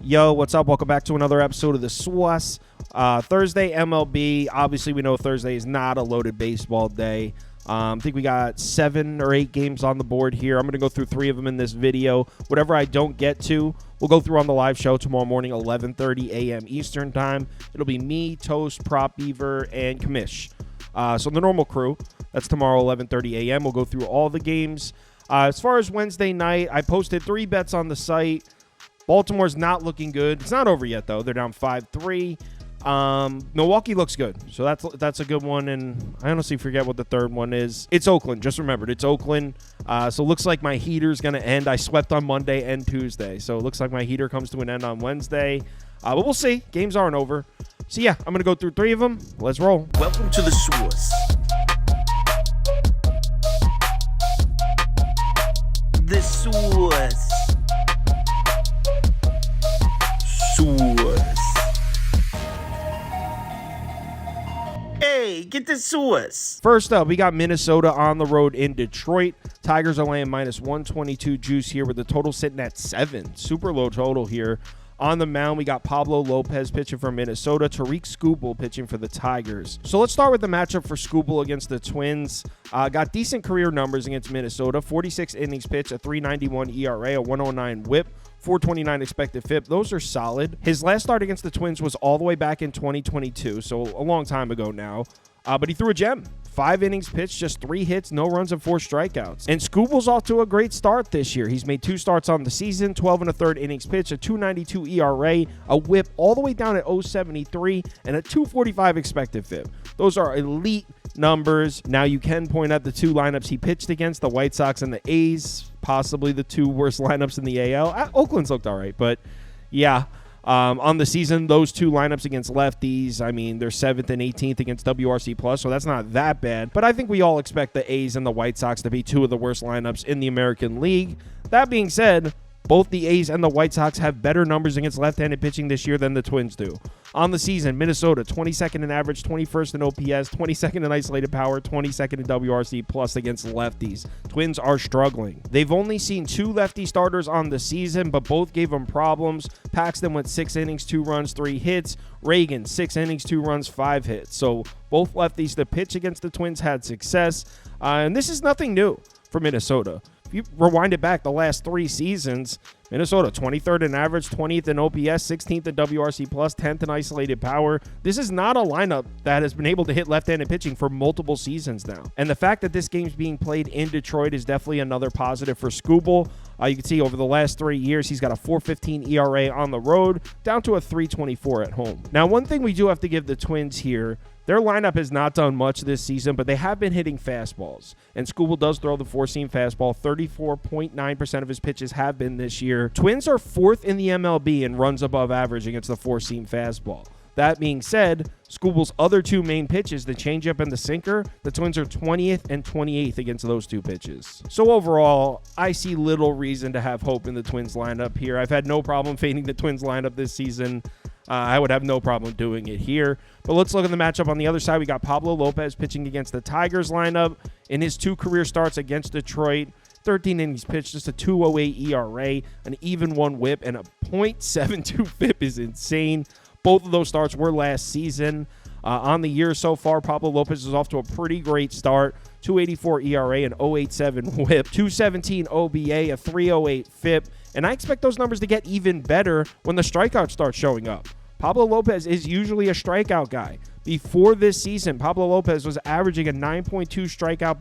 Yo, what's up? Welcome back to another episode of the SWAS. Thursday, MLB. Obviously, we know Thursday is not a loaded baseball day. I think we got 7 or 8 games on the board here. I'm going to go through 3 of them in this video. Whatever I don't get to, we'll go through on the live show tomorrow morning, 11:30 a.m. Eastern time. It'll be me, Toast, Prop Beaver, and Kamish. So the normal crew. That's tomorrow, 11:30 a.m. We'll go through all the games. As far as Wednesday night, I posted 3 bets on the site. Baltimore's not looking good. It's not over yet, though. They're down 5-3. Milwaukee looks good, so that's a good one, and I honestly forget what the third one is. It's Oakland. Just remembered, it's Oakland. So it looks like my heater's going to end. I swept on Monday and Tuesday, so it looks like my heater comes to an end on Wednesday. But we'll see. Games aren't over. So, yeah, I'm going to go through 3 of them. Let's roll. Welcome to the source. The source. Hey, get the source. First up, we got Minnesota on the road in Detroit. Tigers are laying minus 122 juice here with the total sitting at 7. Super low total here. On the mound, we got Pablo Lopez pitching for Minnesota, Tariq Skubal pitching for the Tigers. So let's start with the matchup for Skubal against the Twins. Got decent career numbers against Minnesota, 46 innings pitched, a 3.91 ERA, a 109 whip, 4.29 expected FIP. Those are solid. His last start against the Twins was all the way back in 2022, so a long time ago now. But he threw a gem. 5 innings pitched, just 3 hits, no runs, and 4 strikeouts. And Skubal's off to a great start this year. He's made 2 starts on the season, 12 1/3 innings pitched, a 2.92 ERA, a whip all the way down at 0.73, and a 2.45 expected FIP. Those are elite numbers. Now, you can point out the 2 lineups he pitched against, the White Sox and the A's, possibly the 2 worst lineups in the AL. Oakland's looked all right, but yeah. On the season, those 2 lineups against lefties, I mean, they're 7th and 18th against WRC+, so that's not that bad. But I think we all expect the A's and the White Sox to be 2 of the worst lineups in the American League. That being said, both the A's and the White Sox have better numbers against left-handed pitching this year than the Twins do. On the season, Minnesota, 22nd in average, 21st in OPS, 22nd in isolated power, 22nd in WRC+ against lefties. Twins are struggling. They've only seen 2 lefty starters on the season, but both gave them problems. Paxton went 6 innings, 2 runs, 3 hits. Reagan, 6 innings, 2 runs, 5 hits. So both lefties to pitch against the Twins had success. And this is nothing new for Minnesota. If you rewind it back the last 3 seasons, Minnesota 23rd in average, 20th in OPS, 16th in WRC+, 10th in isolated power. This is not a lineup that has been able to hit left-handed pitching for multiple seasons now. And the fact that this game's being played in Detroit is definitely another positive for Skubal. You can see over the last 3 years, he's got a 4.15 ERA on the road, down to a 3.24 at home. Now, one thing we do have to give the Twins here, their lineup has not done much this season, but they have been hitting fastballs. And Skubal does throw the 4-seam fastball. 34.9% of his pitches have been this year. Twins are 4th in the MLB in runs above average against the 4-seam fastball. That being said, Skubal's other 2 main pitches, the changeup and the sinker, the Twins are 20th and 28th against those 2 pitches. So overall, I see little reason to have hope in the Twins lineup here. I've had no problem fading the Twins lineup this season. I would have no problem doing it here. But let's look at the matchup on the other side. We got Pablo Lopez pitching against the Tigers lineup. In his 2 career starts against Detroit, 13 innings pitched, just a 2.08 ERA, an even 1 whip, and a .72 FIP is insane. Both of those starts were last season. On the year so far, Pablo Lopez is off to a pretty great start. 2.84 ERA, an 0.87 whip, 2.17 OBA, a 3.08 FIP. And I expect those numbers to get even better when the strikeouts start showing up. Pablo Lopez is usually a strikeout guy. Before this season, Pablo Lopez was averaging a 9.2 strikeouts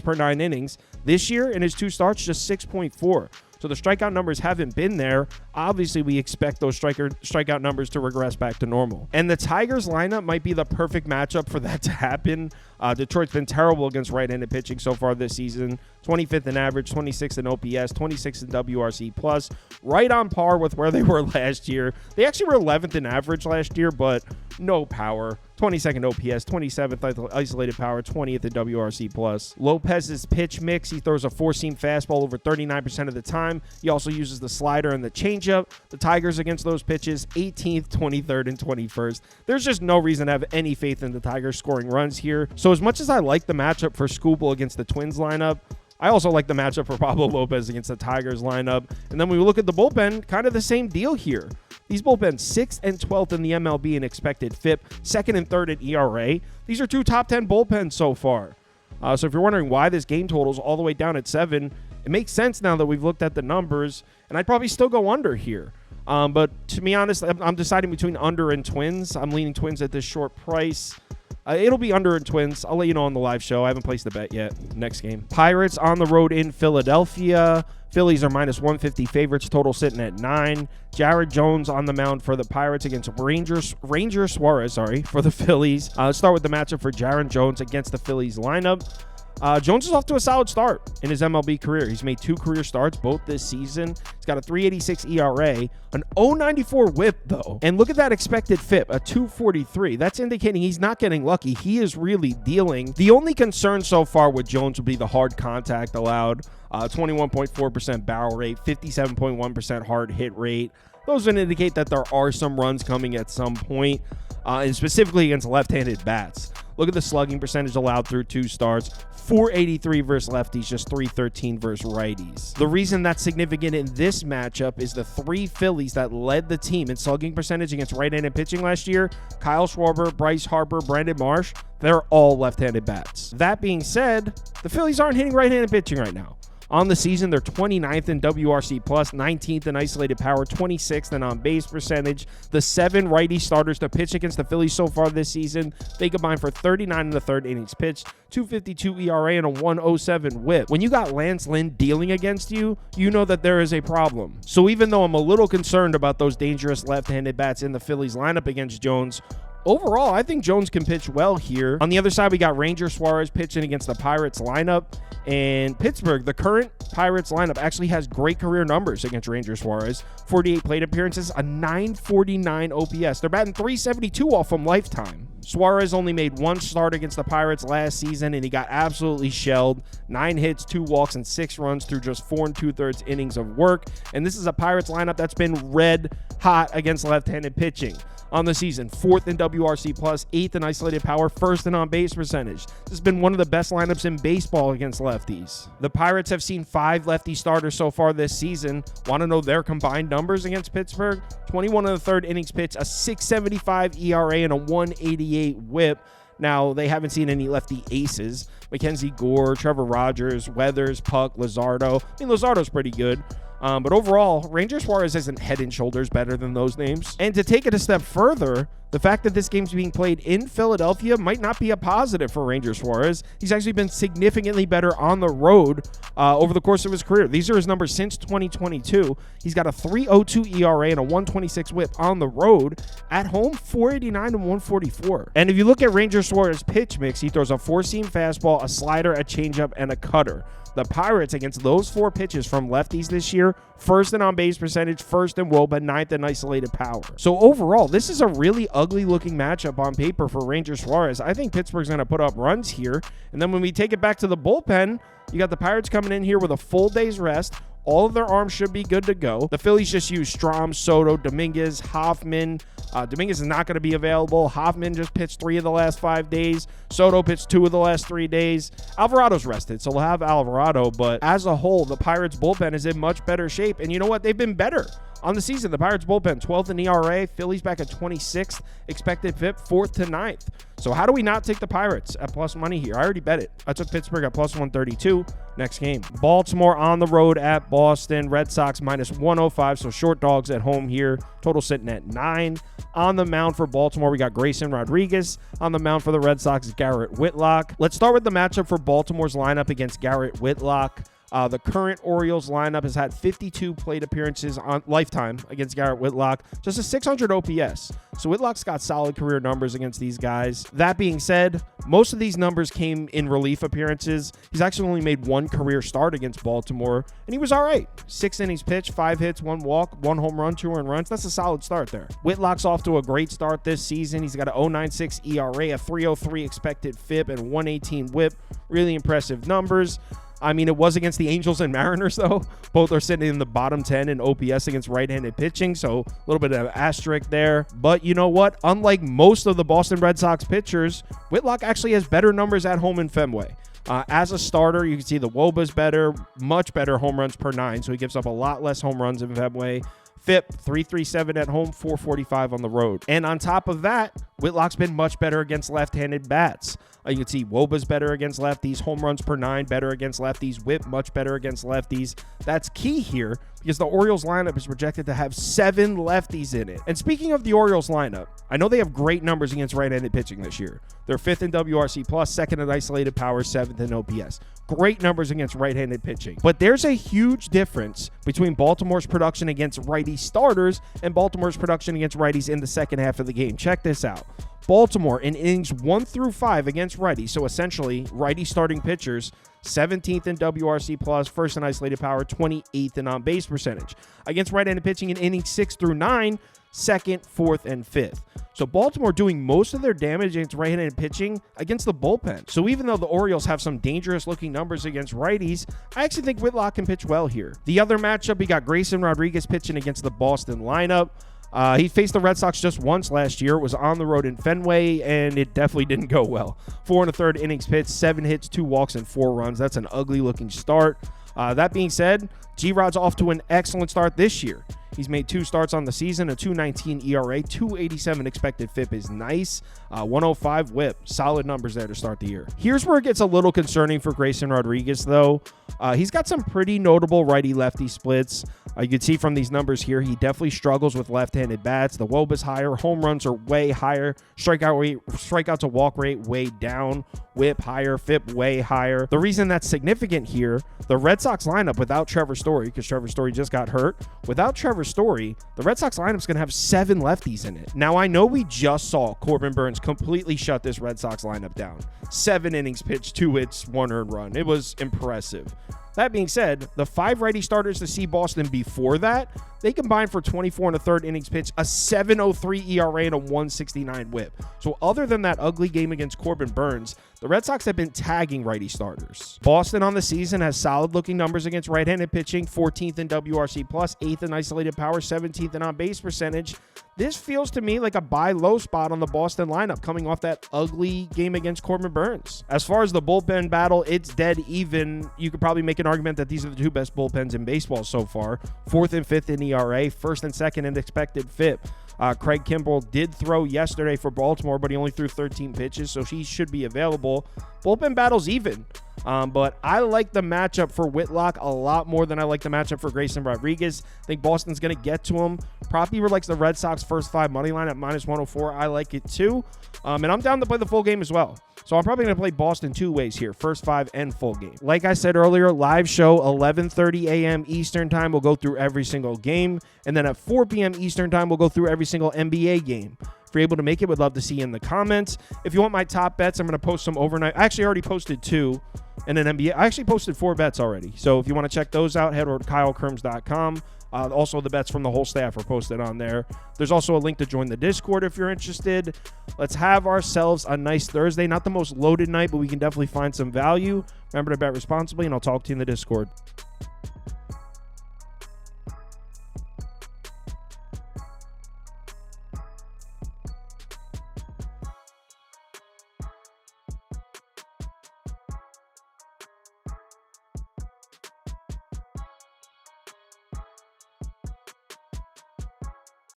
per 9 innings. This year, in his 2 starts, just 6.4. So the strikeout numbers haven't been there. Obviously, we expect those strikeout numbers to regress back to normal. And the Tigers lineup might be the perfect matchup for that to happen. Detroit's been terrible against right-handed pitching so far this season. 25th in average, 26th in OPS, 26th in WRC+. Right on par with where they were last year. They actually were 11th in average last year, but no power. 22nd OPS, 27th isolated power, 20th in WRC+. Lopez's pitch mix, he throws a 4-seam fastball over 39% of the time. He also uses the slider and the changeup. The Tigers against those pitches, 18th, 23rd, and 21st. There's just no reason to have any faith in the Tigers scoring runs here. So as much as I like the matchup for Skubal against the Twins lineup, I also like the matchup for Pablo Lopez against the Tigers lineup. And then when we look at the bullpen, kind of the same deal here. These bullpens 6th and 12th in the MLB in expected FIP, 2nd and 3rd in ERA. These are 2 top 10 bullpens so far. So if you're wondering why this game total is all the way down at 7, it makes sense now that we've looked at the numbers, and I'd probably still go under here. But to be honest, I'm deciding between under and Twins. I'm leaning Twins at this short price. It'll be under and Twins. I'll let you know on the live show. I haven't placed the bet yet. Next game. Pirates on the road in Philadelphia. Phillies are minus 150 favorites. Total sitting at 9. Jared Jones on the mound for the Pirates against Ranger Suarez, for the Phillies. Let's start with the matchup for Jared Jones against the Phillies lineup. Jones is off to a solid start in his MLB career. He's made 2 career starts both this season. He's got a 3.86 ERA, an 0.94 WHIP though. And look at that expected FIP, a 2.43. That's indicating he's not getting lucky. He is really dealing. The only concern so far with Jones would be the hard contact allowed. 21.4% barrel rate, 57.1% hard hit rate. Those would indicate that there are some runs coming at some point, and specifically against left-handed bats. Look at the slugging percentage allowed through 2 starts. 483 versus lefties, just 313 versus righties. The reason that's significant in this matchup is the 3 Phillies that led the team in slugging percentage against right-handed pitching last year, Kyle Schwarber, Bryce Harper, Brandon Marsh, they're all left-handed bats. That being said, the Phillies aren't hitting right-handed pitching right now. On the season, they're 29th in WRC+, 19th in isolated power, 26th in on-base percentage. The 7 righty starters to pitch against the Phillies so far this season, they combine for 39 in the 3rd innings pitched, 2.52 ERA, and a 1.07 WHIP. When you got Lance Lynn dealing against you, you know that there is a problem. So even though I'm a little concerned about those dangerous left-handed bats in the Phillies lineup against Jones, overall, I think Jones can pitch well here. On the other side, we got Ranger Suarez pitching against the Pirates lineup. And Pittsburgh, the current Pirates lineup, actually has great career numbers against Ranger Suarez. 48 plate appearances, a 949 OPS. They're batting 372 off from lifetime. Suarez only made 1 start against the Pirates last season, and he got absolutely shelled. 9 hits, 2 walks, and 6 runs through just 4 2/3 innings of work. And this is a Pirates lineup that's been red hot against left-handed pitching. On the season, 4th in WRC+, 8th in isolated power, 1st in on-base percentage. This has been one of the best lineups in baseball against lefties. The Pirates have seen 5 lefty starters so far this season. Want to know their combined numbers against Pittsburgh? 21 in the 3rd innings pitched, a 6.75 ERA, and a 1.88 WHIP. Now, they haven't seen any lefty aces. Mackenzie Gore, Trevor Rogers, Weathers, Puck, Luzardo. I mean, Luzardo's pretty good. But overall, Ranger Suarez isn't head and shoulders better than those names. And to take it a step further, the fact that this game's being played in Philadelphia might not be a positive for Ranger Suarez. He's actually been significantly better on the road over the course of his career. These are his numbers since 2022. He's got a 3.02 ERA and a 1.26 WHIP on the road. At home, 4.89 and 1.44. And if you look at Ranger Suarez's pitch mix, he throws a 4-seam fastball, a slider, a changeup, and a cutter. The Pirates, against those 4 pitches from lefties this year, 1st in on-base percentage, 1st in WOBA, 9th in isolated power. So overall, this is a really ugly-looking matchup on paper for Ranger Suarez. I think Pittsburgh's going to put up runs here. And then when we take it back to the bullpen, you got the Pirates coming in here with a full day's rest. All of their arms should be good to go. The Phillies just use Strahm, Soto, Dominguez, Hoffman. Dominguez is not going to be available. Hoffman just pitched 3 of the last 5 days. Soto pitched 2 of the last 3 days. Alvarado's rested, so we'll have Alvarado. But as a whole, the Pirates bullpen is in much better shape. And you know what? They've been better on the season. The Pirates bullpen, 12th in ERA. Phillies back at 26th. Expected FIP, 4th to 9th. So how do we not take the Pirates at plus money here? I already bet it. I took Pittsburgh at plus 132. Next game. Baltimore on the road at Boston. Red Sox minus 105. So short dogs at home here. Total sitting at 9. On the mound for Baltimore, we got Grayson Rodriguez. On the mound for the Red Sox, Garrett Whitlock. Let's start with the matchup for Baltimore's lineup against Garrett Whitlock. The current Orioles lineup has had 52 plate appearances on lifetime against Garrett Whitlock, just a 600 OPS. So Whitlock's got solid career numbers against these guys. That being said, most of these numbers came in relief appearances. He's actually only made 1 career start against Baltimore, and he was all right. 6 innings pitched, 5 hits, 1 walk, 1 home run, 2 earned runs. That's a solid start there. Whitlock's off to a great start this season. He's got an 0.96 ERA, a 3.03 expected FIP, and 1.18 WHIP. Really impressive numbers. I mean, it was against the Angels and Mariners, though. Both are sitting in the bottom 10 in OPS against right-handed pitching, so a little bit of asterisk there. But you know what? Unlike most of the Boston Red Sox pitchers, Whitlock actually has better numbers at home in Fenway. As a starter, you can see the WOBA's better, much better home runs per 9, so he gives up a lot less home runs in February. FIP, 337 at home, 445 on the road. And on top of that, Whitlock's been much better against left-handed bats. You can see WOBA's better against lefties, home runs per 9 better against lefties, WHIP much better against lefties. That's key here because the Orioles lineup is projected to have 7 lefties in it. And speaking of the Orioles lineup, I know they have great numbers against right-handed pitching this year. They're 5th in WRC+, 2nd in isolated power, 7th in OPS. Great numbers against right-handed pitching. But there's a huge difference between Baltimore's production against righty starters and Baltimore's production against righties in the second half of the game. Check this out. Baltimore in innings 1 through 5 against righties, so essentially righty starting pitchers, 17th in WRC+, 1st in isolated power, 28th in on-base percentage. Against right-handed pitching in innings 6 through 9, 2nd, 4th, and 5th. So Baltimore doing most of their damage against right-handed pitching against the bullpen. So even though the Orioles have some dangerous-looking numbers against righties, I actually think Whitlock can pitch well here. The other matchup, we got Grayson Rodriguez pitching against the Boston lineup. He faced the Red Sox just once last year. It was on the road in Fenway, and it definitely didn't go well. 4 1/3 innings pitched, 7 hits, 2 walks, and 4 runs. That's an ugly-looking start. That being said, G-Rod's off to an excellent start this year. He's made 2 starts on the season, a 2.19 ERA, 2.87 expected FIP is nice, 105 WHIP. Solid numbers there to start the year. Here's where it gets a little concerning for Grayson Rodriguez, though. He's got some pretty notable righty-lefty splits. You can see from these numbers here, he definitely struggles with left-handed bats. The WOBA's higher, home runs are way higher, strikeout to walk rate way down, WHIP higher, FIP way higher. The reason that's significant here, the Red Sox lineup without Trevor Story, because Trevor Story just got hurt, without Trevor Story, the Red Sox lineup's going to have 7 lefties in it. Now, I know we just saw Corbin Burnes completely shut this Red Sox lineup down. 7 innings pitched, 2 hits, 1 earned run. It was impressive. That being said, the 5 righty starters to see Boston before that, they combined for 24 1/3 innings pitched, a 7.03 ERA, and a 1.69 WHIP. So other than that ugly game against Corbin Burnes, the Red Sox have been tagging righty starters. Boston on the season has solid-looking numbers against right-handed pitching, 14th in WRC+, 8th in isolated power, 17th in on-base percentage. This feels to me like a buy low spot on the Boston lineup coming off that ugly game against Corbin Burnes. As far as the bullpen battle, it's dead even. You could probably make an argument that these are the 2 best bullpens in baseball so far. 4th and 5th in ERA, 1st and 2nd in expected FIP. Craig Kimbrell did throw yesterday for Baltimore, but he only threw 13 pitches, so he should be available. Bullpen battle's even, but I like the matchup for Whitlock a lot more than I like the matchup for Grayson Rodriguez. I think Boston's going to get to him. Prop Beaver likes the Red Sox first 5 money line at -104. I like it too, and I'm down to play the full game as well. So I'm probably going to play Boston 2 ways here, first 5 and full game. Like I said earlier, live show 11:30 a.m. Eastern time. We'll go through every single game. And then at 4 p.m. Eastern time, we'll go through every single NBA game. If you're able to make it, would love to see you in the comments. If you want my top bets, I'm going to post some overnight. I actually already posted 2 in an NBA. I actually posted 4 bets already. So if you want to check those out, head over to KyleKirms.com. Also, the bets from the whole staff are posted on there. There's also a link to join the Discord if you're interested. Let's have ourselves a nice Thursday. Not the most loaded night, but we can definitely find some value. Remember to bet responsibly, and I'll talk to you in the Discord.